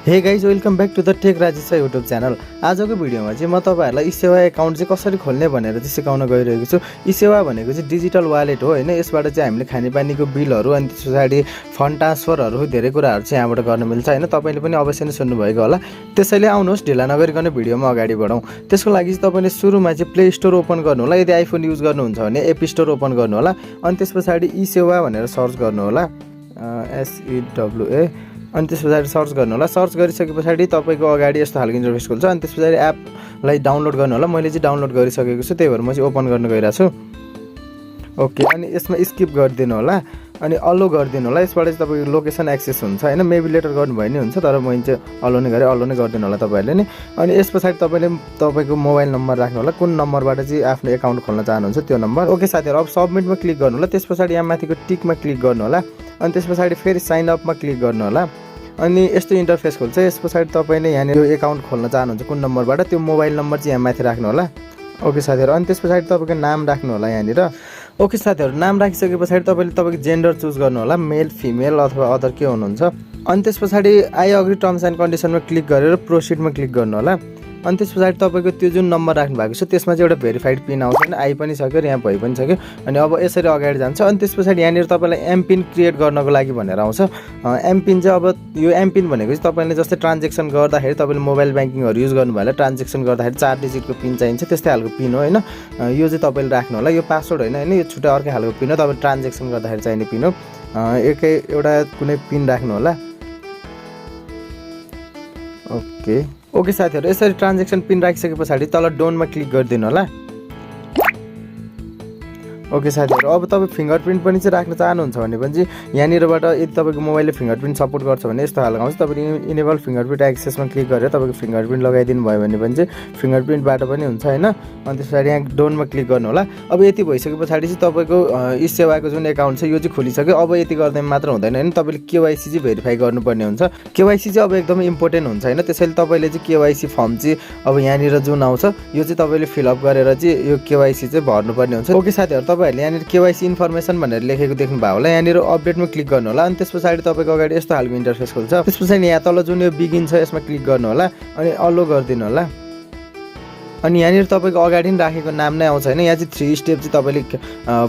हे guys welcome back to the tech Rajesha YouTube channel. आजको भिडियोमा चाहिँ म तपाईहरुलाई eSewa एकाउन्ट चाहिँ कसरी खोल्ने भनेर चाहिँ सिकाउन गइरहेको छु। eSewa भनेको चाहिँ डिजिटल वालेट हो हैन। यसबाट चाहिँ हामीले खानेपानीको बिलहरु अनि त्यसपछि फन्ड ट्रान्सफरहरु धेरै कुराहरु चाहिँ यहाँबाट गर्न मिल्छ हैन। तपाईले पनि अवश्य नै सुन्नु भएको होला। त्यसैले आउनुहोस् ढिला नगरिकन भिडियोमा अगाडि बढौं। त्यसको लागि चाहिँ तपाईले सुरुमा चाहिँ प्ले स्टोर ओपन गर्नु होला। यदि आइफोन युज गर्नुहुन्छ भने एप स्टोर ओपन गर्नु होला अनि त्यसपछि eSewa भनेर सर्च गर्नु होला। SEWA अनि त्यसपछि सर्च गर्नु होला। सर्च गरिसकेपछि तपाईको अगाडि यस्तो खालको इन्टरफेस खुल्छ अनि त्यसपछि एपलाई डाउनलोड गर्नु होला। मैले चाहिँ डाउनलोड गरिसकेको छु, त्यही भएर म चाहिँ ओपन गर्न गइरा छु। ओके, अनि यसमा स्किप गरिदिनु होला अनि अलो गरिदिनु होला। यसबाट चाहिँ तपाईको लोकेसन एक्सेस हुन्छ हैन। मेबी लेटर गर्नु भयो नि हुन्छ, तर म चाहिँ अलो नै गरे, अलो नै गरिदिनु होला तपाईहरुले नि। अनि यसपछि तपाईले तपाईको मोबाइल नम्बर राख्नु होला, कुन नम्बरबाट चाहिँ आफ्नो एकाउन्ट खोल्न चाहनुहुन्छ त्यो नम्बर। ओके साथीहरु, अब सबमिटमा क्लिक गर्नु होला। त्यसपछि यहाँ माथिको टिकमा क्लिक गर्नु होला अनि त्यसपछि फेरि साइन अपमा क्लिक गर्नु होला अनि यस्तो इन्टरफेस खुल्छ। यसपछि तपाईले यहाँनिर यो एकाउन्ट खोल्न चाहनुहुन्छ कुन नम्बरबाट, त्यो मोबाइल नम्बर चाहिँ यहाँ माथि राख्नु होला। ओके साथीहरु, अनि त्यसपछि तपाईको नाम राख्नु होला यहाँनिर। ओके साथीहरु, नाम राखिसकेपछि तपाईले तपाईको जेन्डर चुज गर्नु होला, मेल फिमेल अथवा अदर के हुनुहुन्छ। अनि त्यसपछि आई अग्री टर्म्स एन्ड कन्डिसनमा क्लिक गरेर प्रोसिडमा क्लिक गर्नु होला। अनि त्यसपछि तपाईको त्यो जुन नम्बर राख्नु भएको छ त्यसमा चाहिँ एउटा भेरिफाइड पिन आउँछ हैन। आई पनि सक्यो र यहाँ भइ पनि सक्यो। अनि अब यसरी अगाडि जान्छ। अनि त्यसपछि यहाँनिर तपाईलाई एम पिन क्रिएट गर्नको लागि भनेर आउँछ। एम पिन चाहिँ अब यो एम पिन भनेको चाहिँ तपाईले जस्तै ट्रान्जेक्सन गर्दाखेरि तपाईले मोबाइल ब्याङ्किङहरु युज गर्नु भएला ट्रान्जेक्सन गर्दाखेरि 4 डिजिटको पिन चाहिन्छ, त्यस्तै खालको पिन हो हैन। यो चाहिँ तपाईले राख्नु होला। यो पासवर्ड हैन हैन, यो छुट्टै अर्कै खालको पिन हो। तपाईले ट्रान्जेक्सन गर्दाखेरि चाहिने पिन हो। एकै एउटा कुनै पिन राख्नु होला। ओके साथीहरु, यसरी ट्रान्जेक्सन पिन राखिसकेपछि तल डोनमा क्लिक गरिदिनु होला। ओके साथीहरु, अब तपाई फिंगरप्रिन्ट पनि चाहिँ राख्न चाहनुहुन्छ भने पनि यहाँनिरबाट यदि तपाईको मोबाइलले फिंगरप्रिन्ट सपोर्ट गर्छ भने यस्तो खालको आउँछ। तपाईले इनेबल फिंगरप्रिन्ट एक्सेसमा क्लिक गरेर तपाईको फिंगरप्रिन्ट लगाइदिनु भयो भने पनि फिंगरप्रिन्टबाट पनि हुन्छ हैन। अनि त्यसपछि यहाँ डोनमा क्लिक गर्नु होला। अब यति भइसकेपछि चाहिँ तपाईको eSewaको जुन एकाउन्ट छ यो चाहिँ खुलिसक्यो। अब यति गर्दै मात्र हुँदैन हैन, तपाईले केवाईसी चाहिँ भेरिफाई गर्नुपर्ने हुन्छ। केवाईसी चाहिँ अब एकदमै इम्पोर्टेन्ट हुन्छ हैन। त्यसैले तपाईले चाहिँ केवाईसी फर्म चाहिँ अब यहाँनिर जुन आउँछ यो चाहिँ तपाईले फिल अप गरेर चाहिँ यो केवाईसी चाहिँ भर्नुपर्ने हुन्छ। ओके साथीहरु, तपाईहरुले यहाँनिर केवाईसी इन्फर्मेसन भनेर लेखेको देख्नु भयो होला। यहाँनिर अपडेटमा क्लिक गर्नु होला अनि त्यसपछि तपाईको अगाडि यस्तो खालको इन्टरफेस खुल्छ। त्यसपछि यहाँ तल जुन यो बिगिन छ यसमा क्लिक गर्नु होला अनि अलो गरिदिनु होला। अनि यहाँनिर तपाईको अगाडि नै राखेको नाम नै आउँछ हैन। यहाँ चाहिँ 3 स्टेप चाहिँ तपाईले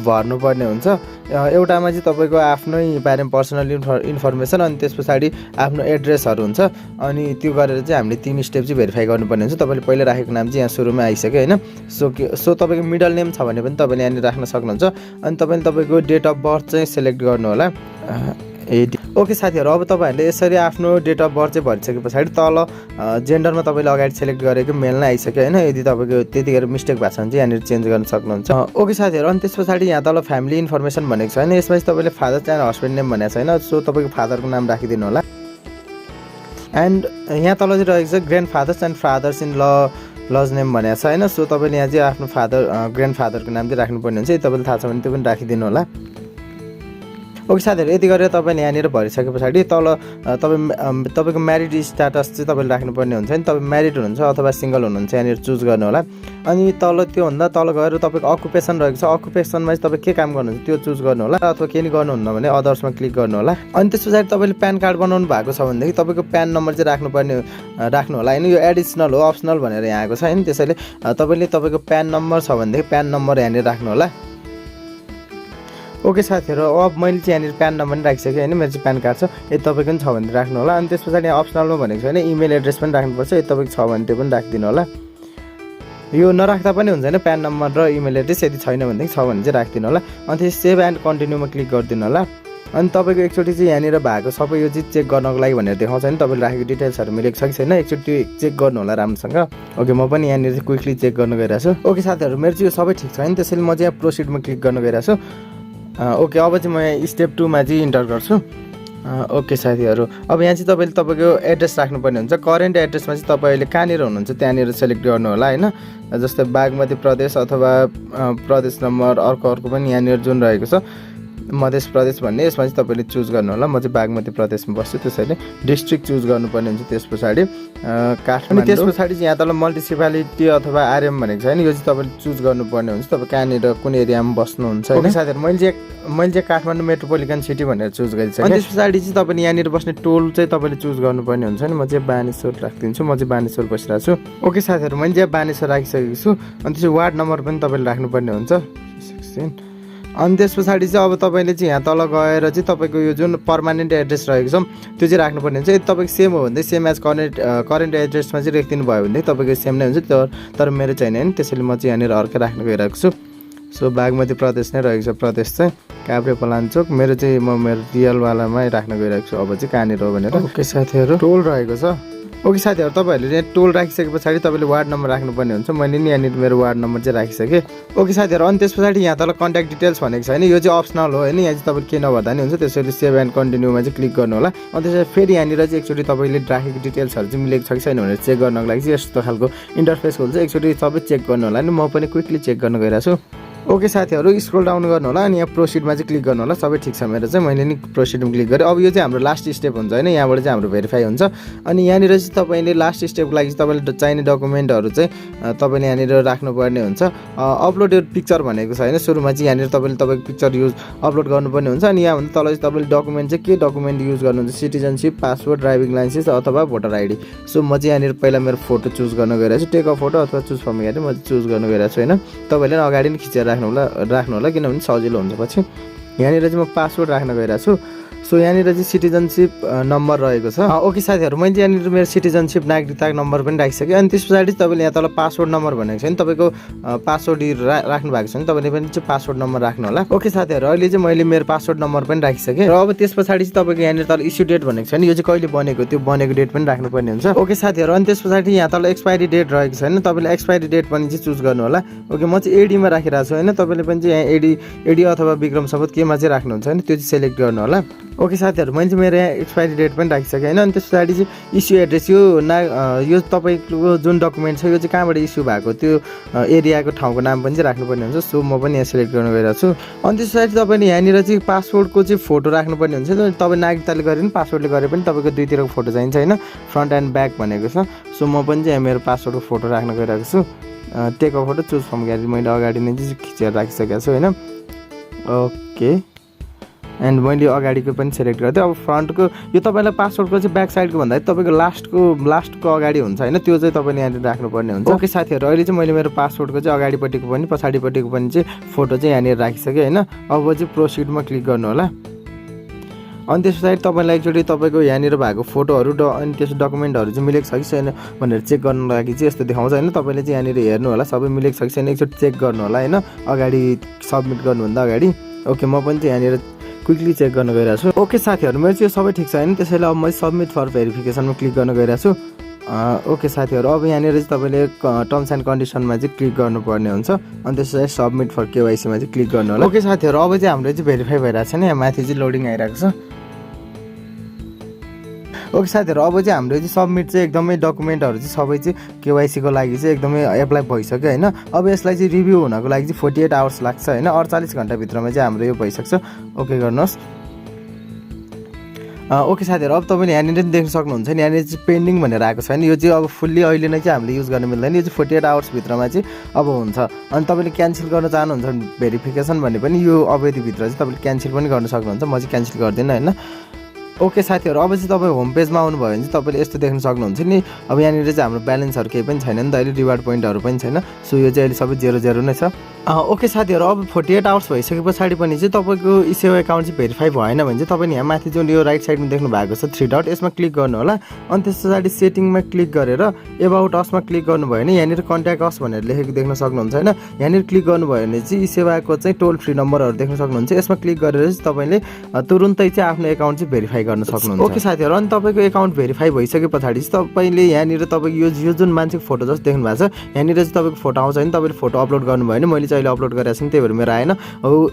भर्नुपर्ने हुन्छ। एउटामा चाहिँ तपाईको आफ्नै बारेमा पर्सनल इन्फर्मेसन अनि त्यसपछि आफ्नो एड्रेसहरु हुन्छ। अनि त्यो गरेर चाहिँ हामीले 3 स्टेप चाहिँ भेरिफाई गर्नुपर्ने हुन्छ। तपाईले पहिला राखेको नाम चाहिँ यहाँ सुरुमा आइसक्यो हैन। सो तपाईको मिडल नेम छ भने पनि तपाईले यहाँनिर राख्न सक्नुहुन्छ। अनि तपाईले तपाईको डेट अफ बर्थ चाहिँ सिलेक्ट गर्नु होला। ओके साथीहरु, अब तपाईहरुले यसरी आफ्नो डेट अफ बर्थ चाहिँ भरिसकेपछि तल जेन्डरमा तपाईले अगाडि सिलेक्ट गरेको मेल नै आइसक्यो हैन। यदि तपाईको त्यतिखेर मिस्टेक भएको छ भने चाहिँ यहाँनिर चेन्ज गर्न सक्नुहुन्छ। ओके साथीहरु, अनि त्यसपछि यहाँ तल फ्यामिली इन्फर्मेसन भनेको छ हैन। यसमा चाहिँ तपाईले फादर एन्ड हस्बेन्ड नेम भनेको छ हैन। सो तपाईको फादरको नाम राखिदिनु होला। एन्ड यहाँ तल चाहिँ रहेको छ grandfathers and fathers in law name भनेको छ हैन। सो तपाईले यहाँ चाहिँ आफ्नो फादर ग्रान्डफादरको नाम चाहिँ राख्नुपर्ने हुन्छ। तपाईले थाहा छ भने त्यो पनि राखिदिनु होला। ओके साथीहरु, यति गरेर तपाईले यहाँनिर भरिसकेपछि तल तपाईको म्यारिड स्ट्याटस चाहिँ तपाईले राख्नुपर्ने हुन्छ नि। तपाई म्यारिड हुनुहुन्छ अथवा सिंगल हुनुहुन्छ यहाँनिर चुज गर्नु होला। अनि तल त्यो भन्दा तल गएर तपाईको अकुपेसन रहेको छ। अकुपेसनमा चाहिँ तपाई के काम गर्नुहुन्छ त्यो चुज गर्नु होला अथवा के नि गर्नुहुन्न भने अदर्समा क्लिक गर्नु होला। अनि त्यसपछि तपाईले प्यान कार्ड बनाउनु भएको छ भनेदेखि तपाईको प्यान नम्बर चाहिँ राख्नु होला हैन। यो एडिसनल हो, अप्सनल भनेर यहाँ आएको छ हैन। त्यसैले तपाईले तपाईको प्यान नम्बर छ भनेदेखि प्यान नम्बर यहाँनिर राख्नु होला। ओके साथीहरु, अब मैले चाहिँ यहाँनिर प्यान नम्बर पनि राखिसकेँ हैन। मेरो चाहिँ प्यान कार्ड छ, यदि तपाईको पनि छ भने राख्नु होला। अनि त्यसपछि यहाँ अप्सनलमा भनेको छ हैन इमेल एड्रेस पनि राख्नुपर्छ। यदि तपाईको छ भने त्यो पनि राखिदिनु होला। यो नराख्दा पनि हुन्छ हैन प्यान नम्बर र इमेल एड्रेस। यदि छैन भनेदेखि छ भने चाहिँ राखिदिनु होला। अनि त्यसपछि सेभ एन्ड कन्टिन्यूमा क्लिक गरिदिनु होला। अनि तपाईको एकचोटी चाहिँ यहाँनिर भएको सबै यो चाहिँ चेक गर्नको लागि भनेर देखाउँछ नि। तपाईले राखेको डिटेल्सहरु मिलेको छ कि छैन एकचोटी चेक गर्नु होला राम्रोसँग। ओके, म पनि यहाँनिर चाहिँ क्विकली चेक गर्न गइरा छु। ओके साथीहरु, मेरो चाहिँ यो सबै ठीक छ हैन। त्यसैले म चाहिँ यहाँ प्रोसिडमा क्लिक गर्न गइरा छु। ओके, अब चाहिँ म यहाँ स्टेप 2 मा चाहिँ इन्टर गर्छु। ओके साथीहरु, अब यहाँ चाहिँ तपाईले तपाईको एड्रेस राख्नुपर्ने हुन्छ। करेन्ट एड्रेसमा चाहिँ तपाईले कहाँनिर हुनुहुन्छ त्यहाँनिर सिलेक्ट गर्नु होला हैन। जस्तै बागमती प्रदेश अथवा प्रदेश नम्बर अर्को पनि यहाँनिर जुन रहेको छ मध्य प्रदेश भन्ने यसमा चाहिँ तपाईँले चुज गर्नु होला। म चाहिँ बागमती प्रदेशमा बस्छु, त्यसैले डिस्ट्रिक्ट चुज गर्नुपर्ने हुन्छ। त्यस पछाडि काठमाडौँ, त्यस पछाडि चाहिँ यहाँ तल मल्टिसिपालिटी अथवा आरएम भनेको छ हैन, यो चाहिँ तपाईँले चुज गर्नुपर्ने हुन्छ। तपाईँ कहाँनिर कुन एरियामा बस्नुहुन्छ हैन। साथीहरु मैले चाहिँ काठमाडौँ मेट्रोपोलिटन सिटी भनेर चुज गरेको छु। अनि त्यस पछाडि चाहिँ तपाईँले यहाँनिर बस्ने टोल चाहिँ तपाईँले चुज गर्नुपर्ने हुन्छ नि। म चाहिँ बानेश्वर राखिदिन्छु, म चाहिँ बानेश्वर बसिरहेको छु। ओके साथीहरु, मैले चाहिँ बानेश्वर राखिसकेको छु। अनि त्यसपछि वार्ड नम्बर पनि तपाईँले राख्नुपर्ने हुन्छ 16। अनि त्यस पछाडि चाहिँ अब तपाईँले चाहिँ यहाँ तल गएर चाहिँ तपाईँको यो जुन पर्मानेन्ट एड्रेस रहेको छ त्यो चाहिँ राख्नुपर्ने हुन्छ। यदि तपाईँको सेम हो भने सेम एज करेन्ट एड्रेसमा चाहिँ लेखिदिनु भयो भने तपाईँको सेम नै हुन्छ। तर मेरो छैन हैन, त्यसैले म चाहिँ यहाँनिर अर्कै राख्न गइरहेको छु। सो बागमती प्रदेश नै रहेको छ। प्रदेश चाहिँ काभ्रे पलाञ्चोक, मेरो चाहिँ म मेरो रियलवालामै राख्न गइरहेको छु। अब चाहिँ कहाँनिर हो भनेर। ओके साथीहरू, टोल रहेको छ। ओके साथीहरू, तपाईँहरूले यहाँ टोल राखिसके पछाडि तपाईँले वार्ड नम्बर राख्नुपर्ने हुन्छ। मैले नि यहाँनिर मेरो वार्ड नम्बर चाहिँ राखिसकेँ। ओके साथीहरू, अनि त्यस पछाडि यहाँ तल कन्ट्याक्ट डिटेल्स भनेको छ हैन, यो चाहिँ अप्सनल हो हैन। यहाँ चाहिँ तपाईँले के नभर्दा नि हुन्छ। त्यसैले सेभ एन्ड कन्टिन्यूमा चाहिँ क्लिक गर्नु होला। अनि त्यसपछि फेरि यहाँनिर चाहिँ एकचोटि तपाईँले राखेको डिटेल्सहरू चाहिँ मिलेको छ कि छैन भनेर चेक गर्नको लागि चाहिँ यस्तो खालको इन्टरफेस खोल्छ। एकचोटि सबै चेक गर्नु होला नि। म पनि क्विकली चेक गर्न गइरहेको छु। ओके साथीहरू, स्क्रोल डाउन गर्नु होला अनि यहाँ प्रोसिडमा चाहिँ क्लिक गर्नु होला। सबै ठिक छ मेरो चाहिँ, मैले नि प्रोसिडमा क्लिक गरेँ। अब यो चाहिँ हाम्रो लास्ट स्टेप हुन्छ हैन, यहाँबाट चाहिँ हाम्रो भेरिफाई हुन्छ। अनि यहाँनिर चाहिँ तपाईँले लास्ट स्टेपको लागि चाहिँ तपाईँले चाहिने डकुमेन्टहरू चाहिँ तपाईँले यहाँनिर राख्नुपर्ने हुन्छ। अपलोड यो पिक्चर भनेको छ हैन, सुरुमा चाहिँ यहाँनिर तपाईँले तपाईँको पिक्चर युज अपलोड गर्नुपर्ने हुन्छ। अनि यहाँभन्दा तल चाहिँ तपाईँले डकुमेन्ट चाहिँ के डकुमेन्ट युज गर्नुहुन्छ, सिटिजनसिप, पासपोर्ट, ड्राइभिङ लाइसेन्स अथवा भोटर आइडी। सो म चाहिँ यहाँनिर पहिला मेरो फोटो चुज गर्न गइरहेको छु। टेक अ फोटो अथवा चुज फ्रम ग्यालेरी म चुज गर्न गइरहेको छु हैन। तपाईँले अगाडि नै खिचेर राख्नु होला किनभने सजिलो हुन्छ पछि। यहाँनिर चाहिँ म पासवर्ड राख्न गइरहेको छु। सो यहाँनिर चाहिँ सिटिजनसिप नम्बर रहेको छ। ओके साथीहरू, मैले यहाँनिर मेरो सिटिजनसिप नागरिकता नम्बर पनि राखिसकेँ। अनि त्यस पछाडि तपाईँले यहाँ तल पासवर्ड नम्बर भनेको छ नि, तपाईँको पासवर्ड राख्नु भएको छ नि, तपाईँले पनि चाहिँ पासवर्ड नम्बर राख्नु होला। ओके साथीहरू, अहिले चाहिँ मैले मेरो पासवर्ड नम्बर पनि राखिसकेँ। र अब त्यस पछाडि चाहिँ तपाईँको यहाँनिर तल इस्यु डेट भनेको छ नि, यो चाहिँ कहिले बनेको, त्यो बनेको डेट पनि राख्नुपर्ने हुन्छ। ओके साथीहरू, अनि त्यस पछाडि यहाँ तल एक्सपायरी डेट रहेको छ होइन, तपाईँले एक्सपायरी डेट पनि चाहिँ चुज गर्नु होला। ओके, म चाहिँ एडीमा राखिरहेको छु होइन। तपाईँले पनि चाहिँ यहाँ एडी अथवा विक्रम शपथ केमा चाहिँ राख्नुहुन्छ होइन, त्यो चाहिँ सेलेक्ट गर्नु होला। ओके साथीहरू, मैले चाहिँ मेरो यहाँ एक्सपायरी डेट पनि राखिसकेँ होइन। अनि त्यस पछाडि चाहिँ इस्यु एड्रेस, यो तपाईँको जुन डकुमेन्ट छ यो चाहिँ कहाँबाट इस्यु भएको, त्यो एरियाको ठाउँको नाम पनि चाहिँ राख्नुपर्ने हुन्छ। सो म पनि यहाँ सेलेक्ट गर्न गइरहेको छु। अनि त्यस पछाडि तपाईँले यहाँनिर चाहिँ पासपोर्टको चाहिँ फोटो राख्नुपर्ने हुन्छ। तपाईँ नागरिकताले गरे पनि पासपोर्टले गरे पनि तपाईँको दुईतिरको फोटो चाहिन्छ होइन, फ्रन्ट एन्ड ब्याक भनेको छ। सो म पनि चाहिँ यहाँ मेरो पासपोर्टको फोटो राख्न गइरहेको छु। Take a photo choose from gallery मैले अगाडि नै चाहिँ खिचेर राखिसकेको छु होइन। ओके, एन्ड मैले अगाडिको पनि सेलेक्ट गरिदिएँ। अब फ्रन्टको यो तपाईँलाई पासवर्डको चाहिँ ब्याक साइडको भन्दाखेरि तपाईँको लास्टको अगाडि हुन्छ होइन, त्यो चाहिँ तपाईँले यहाँनिर राख्नुपर्ने हुन्छ। ओके साथीहरू, अहिले चाहिँ मैले मेरो पासवर्डको चाहिँ अगाडिपट्टिको पनि पछाडिपट्टिको पनि चाहिँ फोटो चाहिँ यहाँनिर राखिसकेँ होइन। अब चाहिँ प्रोसिडमा क्लिक गर्नु होला। अनि त्यस पछाडि तपाईँलाई एकचोटि तपाईँको यहाँनिर भएको फोटोहरू अनि त्यस डकुमेन्टहरू चाहिँ मिलेको छ कि छैन भनेर चेक गर्नु लागि चाहिँ यस्तो देखाउँछ होइन। तपाईँले चाहिँ यहाँनिर हेर्नु होला सबै मिलेको छ कि छैन, एकचोटि चेक गर्नु होला होइन, अगाडि सब्मिट गर्नुभन्दा अगाडि। ओके, म पनि चाहिँ यहाँनिर क्विकली चेक गर्न गइरहेको छु। ओके साथीहरू, मेरो चाहिँ सबै ठिक छ होइन, त्यसैले अब म सब्मिट फर भेरिफिकेसनमा क्लिक गर्न गइरहेको छु। ओके साथीहरू, अब यहाँनिर चाहिँ तपाईँले टर्म्स एन्ड कन्डिसनमा चाहिँ क्लिक गर्नुपर्ने हुन्छ। अनि त्यसपछि सबमिट फर केवाइसीमा चाहिँ क्लिक गर्नु होला। ओके साथीहरू, अब चाहिँ हाम्रो चाहिँ भेरिफाई भइरहेको छ नि, यहाँ माथि चाहिँ लोडिङ आइरहेको छ। ओके साथीहरू, अब चाहिँ हाम्रो चाहिँ सबमिट चाहिँ एकदमै डकुमेन्टहरू चाहिँ सबै चाहिँ केवाइसीको लागि चाहिँ एकदमै एप्लाई भइसक्यो होइन। अब यसलाई चाहिँ रिभ्यू हुनको लागि चाहिँ 48 आवर्स लाग्छ होइन, 48 घन्टाभित्रमा चाहिँ हाम्रो यो भइसक्छ। ओके गर्नुहोस्। ओके साथीहरू, अब तपाईँले यहाँनिर देख्न सक्नुहुन्छ नि, यहाँनिर चाहिँ पेन्डिङ भनेर आएको छ नि, यो चाहिँ अब फुल्ली अहिले नै चाहिँ हामीले युज गर्न मिल्दैन, यो चाहिँ 48 आवर्सभित्रमा चाहिँ अब हुन्छ। अनि तपाईँले क्यान्सल गर्न चाहनुहुन्छ भेरिफिकेसन भने पनि यो अवधिभित्र चाहिँ तपाईँले क्यान्सल पनि गर्न सक्नुहुन्छ। म चाहिँ क्यान्सल गर्दिनँ होइन। ओके साथीहरू, अब चाहिँ तपाईँ होम पेजमा आउनुभयो भने चाहिँ तपाईँले यस्तो देख्न सक्नुहुन्छ नि। अब यहाँनिर चाहिँ हाम्रो ब्यालेन्सहरू केही पनि छैन नि त, अहिले रिवार्ड पोइन्टहरू पनि छैन। सो यो चाहिँ अहिले सबै 0 नै छ। ओके साथीहरू, अब 48 आवर्स भइसके पछाडि पनि चाहिँ तपाईँको eSewa एकाउन्ट चाहिँ भेरिफाई भएन भने चाहिँ तपाईँले यहाँ माथि जुन यो राइट साइडमा देख्नु भएको छ 3 डट, यसमा क्लिक गर्नु होला। अनि त्यस पछाडि सेटिङमा क्लिक गरेर एबाउट असमा क्लिक गर्नुभयो भने यहाँनिर कन्ट्याक्ट अस भनेर लेखेको देख्न सक्नुहुन्छ होइन। यहाँनिर क्लिक गर्नुभयो भने चाहिँ eSewaको चाहिँ टोल फ्री नम्बरहरू देख्न सक्नुहुन्छ। यसमा क्लिक गरेर चाहिँ तपाईँले तुरुन्तै चाहिँ आफ्नो एकाउन्ट चाहिँ भेरिफाई गर्न सक्नुहुन्छ। ओके साथीहरु, अनि तपाईको एकाउन्ट भेरिफाई भइसके पछाडी चाहिँ तपाईले यहाँनिर तपाईको यो जुन मान्छेको फोटो जस्तो देख्नु भएको छ यहाँनिर चाहिँ तपाईको फोटो आउँछ नि, तपाईले फोटो अपलोड गर्नुभयो भने मैले चाहिँ अहिले अपलोड गरेको छु नि, त्यही भएर मेरो आएन।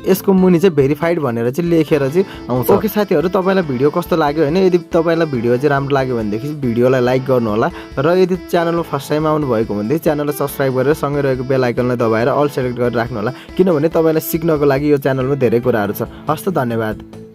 यसको मुनि चाहिँ भेरिफाइड भनेर चाहिँ लेखेर चाहिँ आउँछ। ओके साथीहरु, तपाईलाई भिडियो कस्तो लाग्यो हैन? यदि तपाईलाई भिडियो चाहिँ राम्रो लाग्यो भनेदेखि भिडियोलाई लाइक गर्नु होला र यदि च्यानलमा फर्स्ट टाइम आउनु भएको भने च्यानललाई सब्स्क्राइब गरेर सँगै रहेको बेल आइकनलाई दबाएर अल सेलेक्ट गरेर राख्नु होला, किनभने तपाईलाई सिक्नको लागि यो च्यानलमा धेरै कुराहरू छ। हस् त, धन्यवाद।